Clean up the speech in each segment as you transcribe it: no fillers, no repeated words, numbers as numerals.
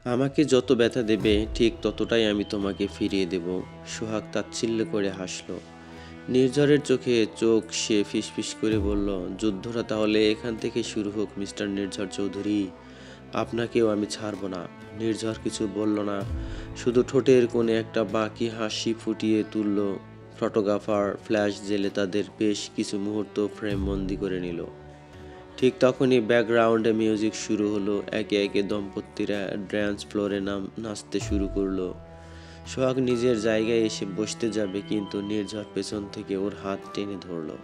আমাকে যত ব্যথা দেবে ঠিক ততটাই আমি তোমাকে ফিরিয়ে দেব। সোহাগ তাচ্ছিল্য করে হাসল। নির্ঝরের চোখে চোখ সে ফিসফিস করে বলল, যুদ্ধটা তাহলে এখান থেকে শুরু হোক মিস্টার নির্ঝর চৌধুরী। আপনাকেও আমি ছাড়ব না। নির্ঝর কিছু বলল না, শুধু ঠোঁটের কোণে একটা বাঁকি হাসি ফুটিয়ে তুলল। ফটোগ্রাফার ফ্ল্যাশ জেলে তাদের বেশ কিছু মুহূর্ত ফ্রেম বন্দি করে নিল। ঠিক তখনই ব্যাকগ্রাউন্ডে মিউজিক শুরু হলো। একে একে দম্পতিরা ড্যান্স ফ্লোরে নাচতে শুরু করলো। সোহাগ নিজের জায়গায় এসে বসতে যাবে, কিন্তু নির্ঝর পেছন থেকে ওর হাত টেনে ধরলো।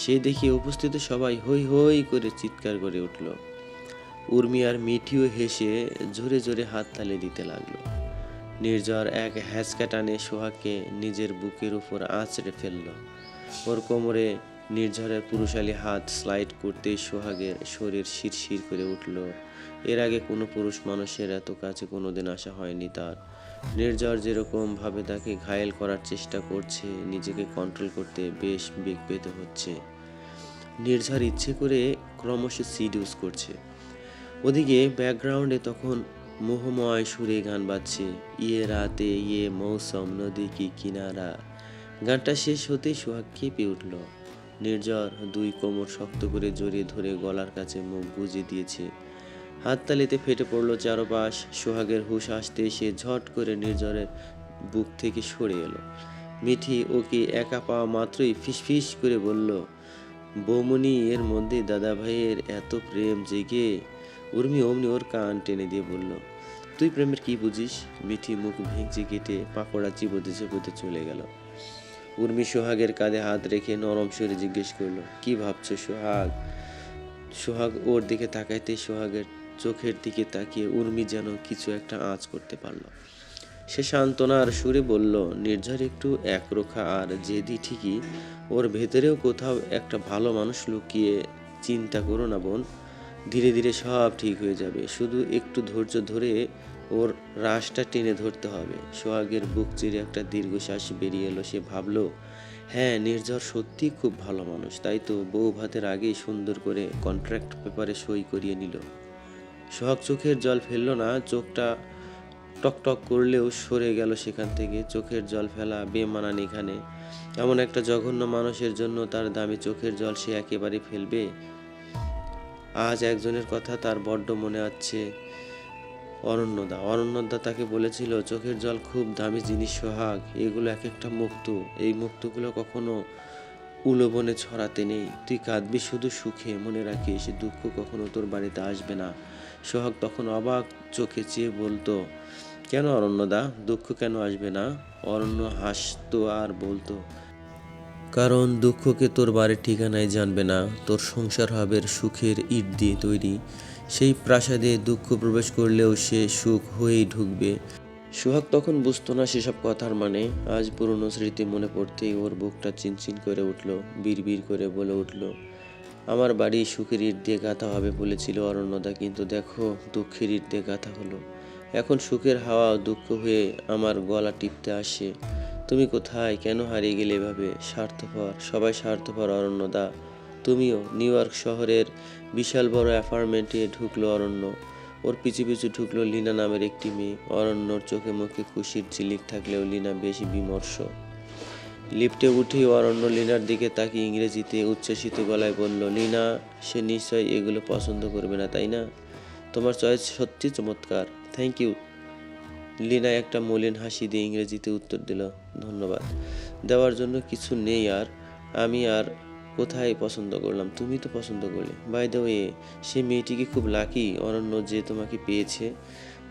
সে দেখে উপস্থিত সবাই হৈ হৈ করে চিৎকার করে উঠল। উর্মি আর মিঠিও হেসে জোরে জোরে হাততালি দিতে লাগলো। নির্ঝর এক হ্যাঁচকা টানে সোহাগকে নিজের বুকের উপর আঁচড়ে ফেলল। ওর কোমরে নির্ঝরের পুরুষালী হাত স্লাইড করতেই সোহাগের শরীর শিরশির করে উঠল। এর আগে কোনো পুরুষ মানুষের এত কাছে কোনোদিন আসা হয়নি তার। নির্ঝর যেরকম ভাবে তাকে ঘায়েল করার চেষ্টা করছে, নিজেকে কন্ট্রোল করতে বেশ বেগ পেতে হচ্ছে। নির্ঝর ইচ্ছে করে ক্রমশ সিডিউস করছে। ওদিকে ব্যাকগ্রাউন্ডে তখন মোহময় সুরে গান বাজছে, ইয়ে রাতে ইয়ে মৌসম নদী কি কিনারা। গানটা শেষ হতেই সোহাগ কেঁপে উঠল। নির্ঝর দুই কোমর শক্ত করে জড়িয়ে ধরে গলার কাছে মুখ গুজে দিয়েছে। হাততালিতে ফেটে পড়ল চারপাশ। সোহাগের হুঁশ আসতে সে ঝট করে নির্ঝরের বুক থেকে সরে এলো। মিঠি ওকে একা পাওয়া মাত্রই ফিসফিস করে বলল, বৌমনি, এর মধ্যে দাদা ভাইয়ের এত প্রেম জেগে। উর্মি অমনি ওর কান টেনে দিয়ে বলল, তুই প্রেমের কি বুঝিস? মিঠি মুখ ভেঙচি কেটে পাকোড়া চিবোতে চিবোতে চলে গেল। উর্মি সোহাগের কাঁধে হাত রেখে নরম সুরে জিজ্ঞেস করলো, কি ভাবছো সোহাগ? সোহাগ ওর দিকে তাকাইতে সোহাগের চোখের দিকে তাকিয়ে উর্মি যেন কিছু একটা আঁচ করতে পারল। সে সান্ত্বনার সুরে বলল, নির্ঝর একটু একরোখা আর জেদি ঠিকই, ওর ভেতরেও কোথাও একটা ভালো মানুষ লুকিয়ে। চিন্তা করো না বোন, ধীরে ধীরে সব ঠিক হয়ে যাবে। শুধু একটু ধৈর্য ধরে ওর রাশটা টেনে ধরতে হবে। সোহাগের বুক চিরে একটা দীর্ঘশ্বাস বেরিয়ে এলো। সে ভাবলো, হ্যাঁ, নির্ঝর সত্যি খুব ভালো মানুষ, তাই তো বউ ভাতের আগেই সুন্দর করে কন্ট্রাক্ট পেপারে সই করিয়ে নিল। সোহাগ চোখের জল ফেললো না, চোখটা টকটক করলেও সরে গেল সেখান থেকে। চোখের জল ফেলা বেমানান এখানে। এমন একটা জঘন্য মানুষের জন্য তার দামি চোখের জল সে একেবারে ফেলবে। আজ একজনের কথা তার বড্ড মনে আছে, অরণ্যদা। অরণ্যদা তাকে বলেছিল, চোখের জল খুব দামি জিনিস সোহাগ, এগুলো এক একটা মুক্ত। এই মুক্তগুলো কখনো উলবনে ছড়াতে নেই। তুই কাঁদবি শুধু সুখে, মনে রাখিস দুঃখ কখনো তোর বাড়িতে আসবে না। সোহাগ তখন অবাক চোখে চেয়ে বলতো, কেন অরণ্যদা, দুঃখ কেন আসবে না? অরণ্য হাসতো আর বলতো, কারণ দুঃখকে তোর বাড়ির ঠিকানায় জানবে না। তোর সংসার হবে সুখের ইট দিয়ে তৈরি। সেই প্রাসাদে দুঃখ প্রবেশ করলেও সে সুখ হয়েই ঢুকবে। সোহাগ তখন বুঝতো না সেসব কথার মানে। আজ পুরনো স্মৃতি মনে পড়তেই ওর বুকটা চিনচিন করে উঠল। বিড়বিড় করে বলে উঠল, আমার বাড়ি সুখের ইট দিয়ে গাঁথা হবে বলেছিল অরণ্যদা, কিন্তু দেখো দুঃখের ইট দিয়ে গাঁথা হলো। এখন সুখের হাওয়া দুঃখ হয়ে আমার গলা টিপতে আসে। তুমি কোথায়, কেন হারিয়ে গেলে এভাবে? স্বার্থপর, সবাই স্বার্থপর অরণ্যদা। তুমিও। নিউ ইয়র্ক শহরের বিশাল বড় অ্যাপার্টমেন্টে ঢুকলো অরণ্য। ওর পিছু পিছু ঢুকলো লীনা নামের একটি মেয়ে। অরণ্যর চোখে মুখে খুশির ঝিলিক থাকলেও লীনা বেশি বিমর্ষ। লিফটে উঠেই অরণ্য লীনার দিকে তাকিয়ে ইংরেজিতে উচ্ছ্বসিত গলায় বলল, লীনা, সে নিশ্চয়ই এগুলো পছন্দ করবে না, তাই না? তোমার চয়েস সত্যি চমৎকার। Thank you. লীনা একটা মলিন হাসি দিয়ে ইংরেজিতে উত্তর দিল, ধন্যবাদ দেওয়ার জন্য কিছু নেই। আর আমি আর কোথায় পছন্দ করলাম? তুমি তো পছন্দ করলে। বাই দ্য ওয়ে, সে মেয়েটিকে খুব লাকি অরণ্য যে তোমাকে পেয়েছে।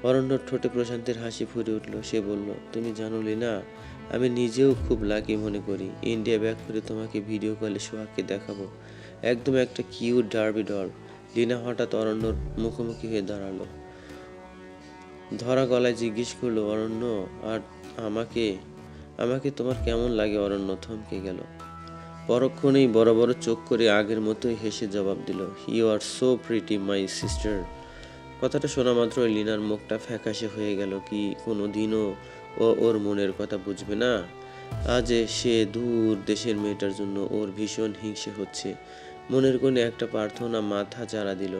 অরণ্যর ঠোঁটে প্রশান্তের হাসি ফুটে উঠল। সে বলল, তুমি জানো লীনা, আমি নিজেও খুব লাকি মনে করি। ইন্ডিয়া ব্যাক করে তোমাকে ভিডিও কলে সোহাগকে দেখাবো। একদম একটা কিউট ডার্বি ডল। লীনা হঠাৎ অরণ্যর মুখোমুখি হয়ে দাঁড়ালো। ধরা গলায় জিজ্ঞেস করলো, অরণ্য, আর আমাকে আমাকে তোমার কেমন লাগে? অরণ্য থমকে গেল। পরক্ষণেই বড় বড় চোখ করে আগের মতোই হেসে জবাব দিল, you are so pretty my sister. কথাটা শোনা মাত্র লিনার মুখটা ফ্যাকাশে হয়ে গেল। কি কোনো দিনও ও ওর মনের কথা বুঝবে না? আজ সে দূর দেশের মেয়েটার জন্য ওর ভীষণ হিংসে হচ্ছে। মনের কোণে একটা প্রার্থনা মাথা চাড়া দিল,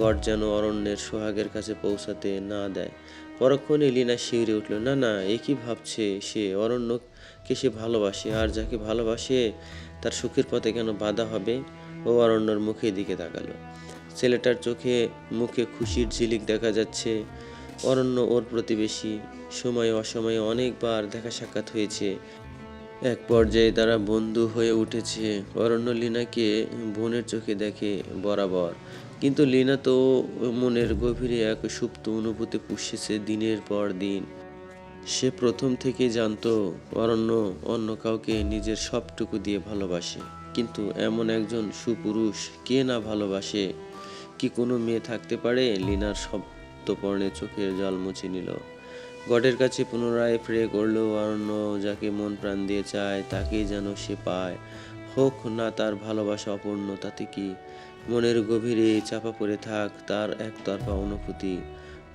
গড় যেন অরণ্যের সোহাগের কাছে পৌঁছাতে না দেয়। পরক্ষণে লীনা শিউরে উঠল, না না, এ কি ভাবছে সে? অরণ্যকে সে ভালোবাসে, আর যাকে ভালোবাসে তার সুখের পথে কেন বাধা হবে? ও অরণ্যর মুখের দিকে তাকালো। ছেলেটার চোখে মুখে খুশির ঝিলিক দেখা যাচ্ছে। অরণ্য ওর প্রতিবেশী, সময়ে অসময়ে অনেকবার দেখা সাক্ষাৎ হয়েছে। এক পর্যায়ে তারা বন্ধু হয়ে উঠেছে। অরণ্য লীনাকে বোনের চোখে দেখে বরাবর, কিন্তু লীনা তো মনের গভীরে এক সুপ্ত অনুভূতি পুষেছে দিনের পর দিন। সে প্রথম থেকেই জানতো অরণ্য অন্য কাউকে নিজের সবটুকু দিয়ে ভালোবাসে, কিন্তু এমন একজন সুপুরুষ কে না ভালোবাসে? কি কোনো মেয়ে থাকতে পারে? লীনার সপ্তপর্ণে চোখের জল মুছে নিল। গডের কাছে পুনরায় প্রে করলো, অরণ্য যাকে মন প্রাণ দিয়ে চায় তাকেই যেন সে পায়। হোক না তার ভালোবাসা অপূর্ণ, তাতে কি? মনের গভীরে চাপা পড়ে থাক তার একতরফা অনুভূতি।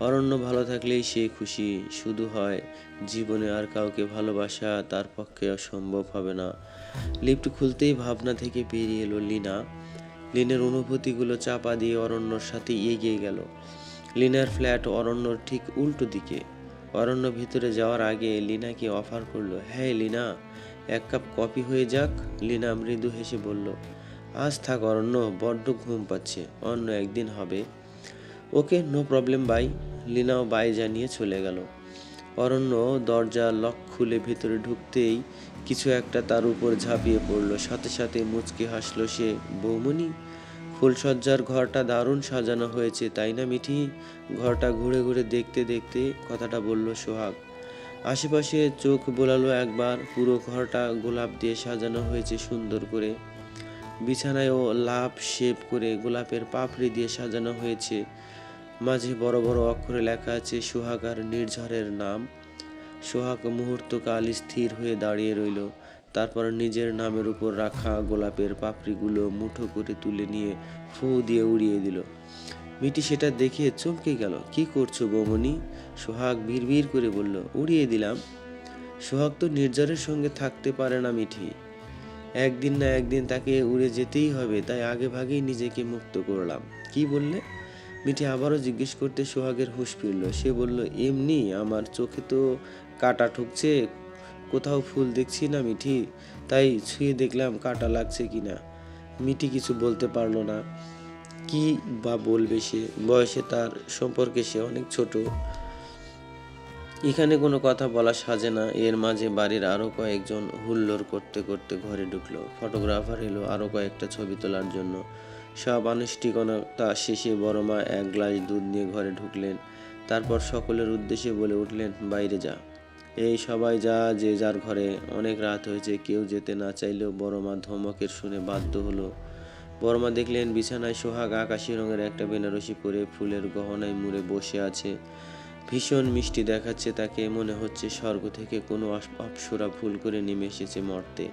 অরণ্য ভালো থাকলেই সে খুশি। শুধু হয় জীবনে আর কাউকে ভালোবাসা তার পক্ষে অসম্ভব হবে না। লিফট খুলতেই ভাবনা থেকে বেরিয়ে এলো লীনা। লিনের অনুভূতিগুলো চাপা দিয়ে অরণ্যর সাথে এগিয়ে গেল। লিনার ফ্ল্যাট অরণ্যর ঠিক উল্টো দিকে। অরণ্য ভিতরে যাওয়ার আগে লিনাকে অফার করলো, হ্যাঁ লিনা, এক কাপ কফি হয়ে যাক। লিনা মৃদু হেসে বলল, আজ থাক অরণ্য, বড্ড ঘুম পাচ্ছে, অন্য একদিন হবে। ওকে, নো প্রবলেম বাই। লিনাও বাই জানিয়ে চলে গেল। অরণ্য দরজা লক খুলে ভেতরে ঢুকতেই কিছু একটা তার উপর ঝাঁপিয়ে পড়লো। সাথে সাথে মুচকি হাসলো সে। বৌমনি, ফুলসজ্জার ঘরটা দারুণ সাজানো হয়েছে, তাই না মিঠি? ঘরটা ঘুরে ঘুরে দেখতে দেখতে কথাটা বলল সোহাগ। আশেপাশে চোখ বোলালো একবার। পুরো ঘরটা গোলাপ দিয়ে সাজানো হয়েছে সুন্দর করে। বিছানায়ও লাভ শেপ করে গোলাপের পাপড়ি দিয়ে সাজানো হয়েছে। মাঝে বড় বড় অক্ষরে লেখা আছে সোহাগ আর নির্ঝরের নাম। সোহাগ মুহূর্তকাল স্থির হয়ে দাঁড়িয়ে রইল। তারপর নিজের নামের উপর রাখা গোলাপের পাপড়িগুলো মুঠো করে তুলে নিয়ে ফু দিয়ে উড়িয়ে দিল। মিটি সেটা দেখে চমকে গেল। কি করছো বৌমনি? সোহাগ বিড়বিড় করে বলল, উড়িয়ে দিলাম। সোহাগ তো নির্ঝরের সঙ্গে থাকতে পারে না মিঠি। একদিন না একদিন তাকে উড়ে যেতেই হবে, তাই আগে ভাগেই নিজেকে মুক্ত করলাম। কি বললে? মিঠি আবারও জিজ্ঞেস করতে সোহাগের হুঁশ ফিরল। সে বলল, এমনি, আমার চোখে তো কাঁটা ঠুকছে, কোথাও ফুল দেখছি না মিঠি, তাই ছুঁয়ে দেখলাম কাঁটা লাগছে কিনা। মিঠি কিছু বলতে পারল না। কি বা বলবে সে? বয়সে তার সম্পর্কে সে অনেক ছোট। এখানে কোনো কথা বলা সাজে না। এর মাঝে বাড়ির আরো কয়েকজন হুল্লোড় করতে করতে ঘরে ঢুকলো। ফটোগ্রাফার এলো আরো কয়েকটা ছবি তোলার জন্য। সব আনুষ্ঠানিকতা শেষে বড় মা এক গ্লাস দুধ নিয়ে ঘরে ঢুকলেন। তারপর সকলের উদ্দেশ্যে বলে উঠলেন, বাইরে যা। এই সবাই যা, যে যার ঘরে। অনেক রাত হয়েছে। কেউ যেতে না চাইলেও বড় মা ধমকের শুনে বাধ্য হলো। বড় মা দেখলেন বিছানায় সোহাগ আকাশি রঙের একটা বেনারসি পরে ফুলের গহনায় মুড়ে বসে আছে। ভীষণ মিষ্টি দেখাচ্ছে তাকে। মনে হচ্ছে স্বর্গ থেকে কোনো অপ্সরা ভুল করে নেমে এসেছে মর্তে।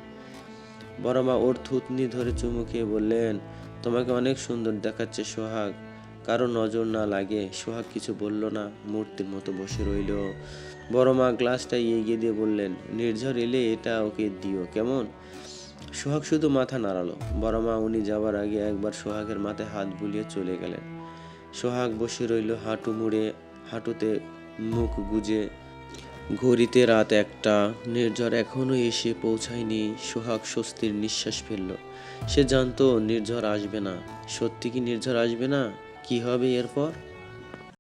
বড় মা ওর থুতনি ধরে চুমু খেয়ে বললেন, তোমাকে অনেক সুন্দর দেখাচ্ছে সোহাগ। কারো নজর না লাগে। সোহাগ কিছু বলল না, মূর্তির মতো বসে রইল। বড় মা গ্লাসটা এগিয়ে দিয়ে বললেন, নির্ঝর এলে এটা ওকে দিও কেমন? সোহাগ শুধু মাথা নাড়ালো। বড় মা উনি যাওয়ার আগে একবার সোহাগের মাথায় হাত বুলিয়ে চলে গেলেন। সোহাগ বসে রইল হাঁটু মুড়ে, হাঁটুতে মুখ গুজে। ঘড়িতে রাত 1টা। নির্ঝর এখনো এসে পৌঁছায়নি। সোহাগ স্বস্তির নিঃশ্বাস ফেলল। সে জানতো নির্ঝর আসবে না। সত্যি কি নির্ঝর আসবে না? কি হবে এরপর?